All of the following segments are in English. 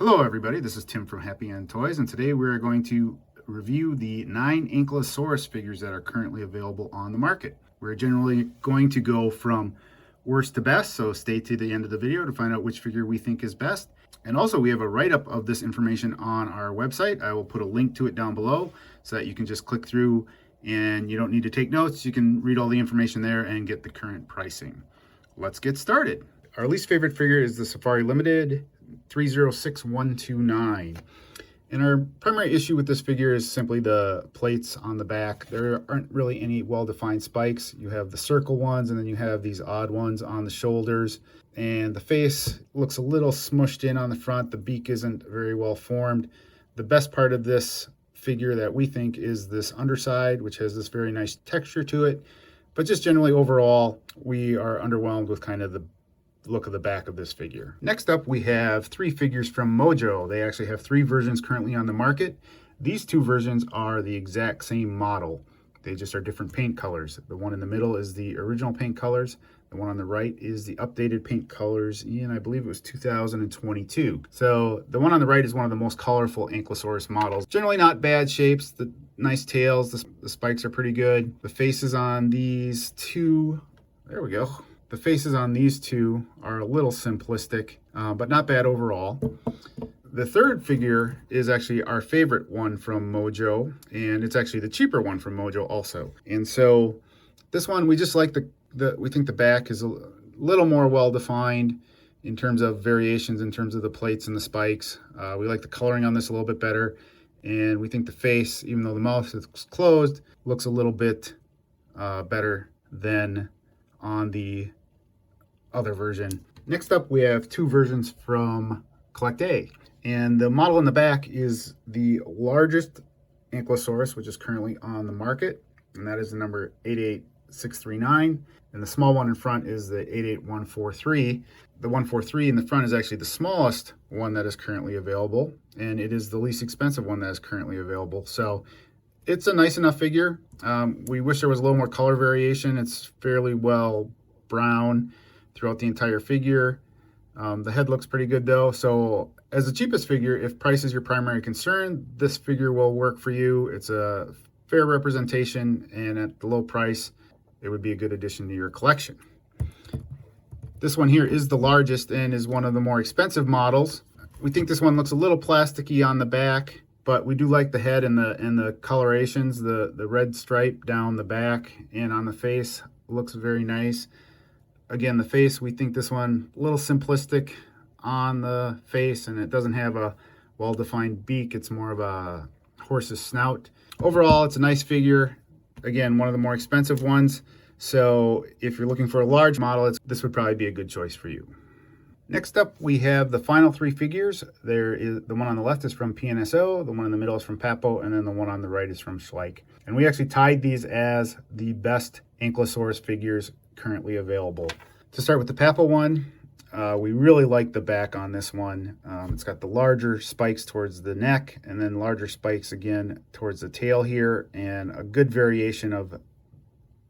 Hello everybody, this is Tim from Happy End Toys, and today we're going to review the 9 Ankylosaurus figures that are currently available on the market. We're generally going to go from worst to best, so stay to the end of the video to find out which figure we think is best. And also we have a write-up of this information on our website. I will put a link to it down below so that you can just click through and you don't need to take notes. You can read all the information there and get the current pricing. Let's get started. Our least favorite figure is the Safari Limited 306129. And our primary issue with this figure is simply the plates on the back. There aren't really any well-defined spikes. You have the circle ones and then you have these odd ones on the shoulders. And the face looks a little smushed in on the front. The beak isn't very well formed. The best part of this figure that we think is this underside, which has this very nice texture to it. But just generally overall, we are underwhelmed with kind of the look of the back of this figure. Next up, we have 3 figures from Mojo. They actually have 3 versions currently on the market. These 2 versions are the exact same model. They just are different paint colors. The one in the middle is the original paint colors. The one on the right is the updated paint colors in, I believe it was 2022. So the one on the right is one of the most colorful Ankylosaurus models. Generally not bad shapes, the nice tails, the spikes are pretty good. The faces on these 2, there we go. The faces on these 2 are a little simplistic, but not bad overall. The third figure is actually our favorite one from Mojo, and it's actually the cheaper one from Mojo also. And so this one, we just like we think the back is a little more well-defined in terms of variations, in terms of the plates and the spikes. We like the coloring on this a little bit better, and we think the face, even though the mouth is closed, looks a little bit better than on the other version. Next up, we have 2 versions from CollectA, and the model in the back is the largest Ankylosaurus, which is currently on the market, and that is the number 88639, and the small one in front is the 88143. The 143 in the front is actually the smallest one that is currently available, and it is the least expensive one that is currently available. So it's a nice enough figure. We wish there was a little more color variation. It's fairly well brown throughout the entire figure. The head looks pretty good though. So as the cheapest figure, if price is your primary concern, this figure will work for you. It's a fair representation, and at the low price, it would be a good addition to your collection. This one here is the largest and is one of the more expensive models. We think this one looks a little plasticky on the back, but we do like the head and the colorations. The red stripe down the back and on the face looks very nice. Again, the face, we think this one a little simplistic on the face, and it doesn't have a well-defined beak. It's more of a horse's snout. Overall, it's a nice figure. Again, one of the more expensive ones. So if you're looking for a large model, this would probably be a good choice for you. Next up, we have the final 3 figures. There is the one on the left is from PNSO, the one in the middle is from Papo, and then the one on the right is from Schleich. And we actually tied these as the best Ankylosaurus figures currently available. To start with the Papo one, we really like the back on this one. It's got the larger spikes towards the neck and then larger spikes again towards the tail here, and a good variation of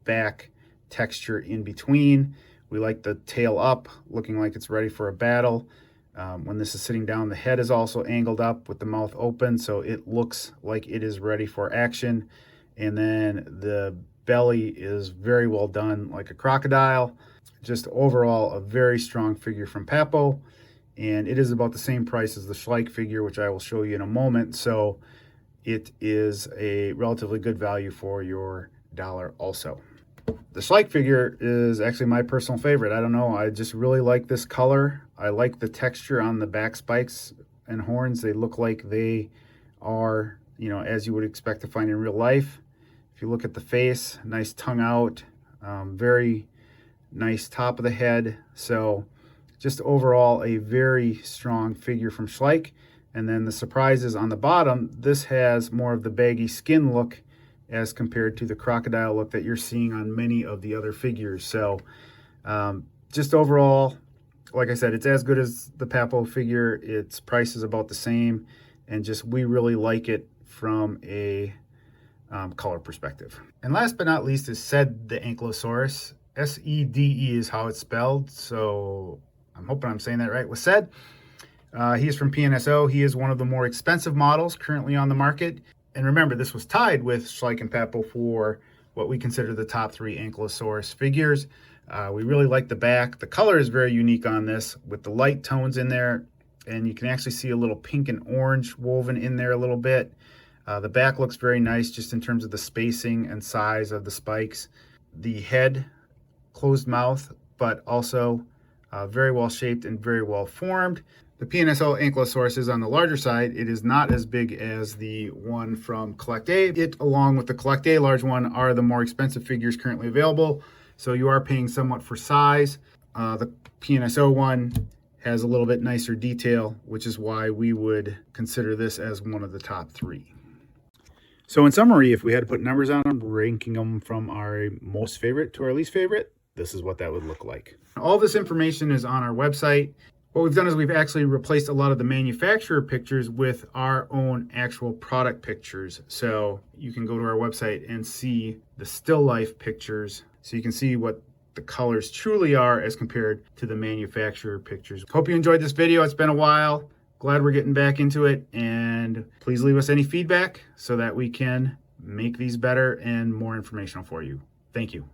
back texture in between. We like the tail up, looking like it's ready for a battle. When this is sitting down, the head is also angled up with the mouth open, so it looks like it is ready for action. And then the belly is very well done, like a crocodile. Just overall, a very strong figure from Papo. And it is about the same price as the Schleich figure, which I will show you in a moment. So it is a relatively good value for your dollar also. The Schleich figure is actually my personal favorite. I don't know, I just really like this color. I like the texture on the back spikes and horns. They look like they are, as you would expect to find in real life. If you look at the face, nice tongue out, very nice top of the head. So just overall a very strong figure from Schleich. And then the surprise is on the bottom, this has more of the baggy skin look as compared to the crocodile look that you're seeing on many of the other figures. So just overall, like I said, it's as good as the Papo figure. Its price is about the same, and just we really like it from a color perspective. And last but not least is Sede the Ankylosaurus. S-E-D-E is how it's spelled, so I'm hoping I'm saying that right with Sede. He is from PNSO. He is one of the more expensive models currently on the market. And remember, this was tied with Schleich and Papo for what we consider the top 3 Ankylosaurus figures. We really like the back. The color is very unique on this with the light tones in there. And you can actually see a little pink and orange woven in there a little bit. The back looks very nice just in terms of the spacing and size of the spikes. The head, closed mouth, but also very well shaped and very well formed. The PNSO Ankylosaurus is on the larger side. It is not as big as the one from CollectA. It, along with the CollectA large one, are the more expensive figures currently available. So you are paying somewhat for size. The PNSO one has a little bit nicer detail, which is why we would consider this as one of the top 3. So in summary, if we had to put numbers on them, ranking them from our most favorite to our least favorite, this is what that would look like. All this information is on our website. What we've done is we've actually replaced a lot of the manufacturer pictures with our own actual product pictures. So you can go to our website and see the still life pictures so you can see what the colors truly are as compared to the manufacturer pictures. Hope you enjoyed this video. It's been a while. Glad we're getting back into it, and please leave us any feedback so that we can make these better and more informational for you. Thank you.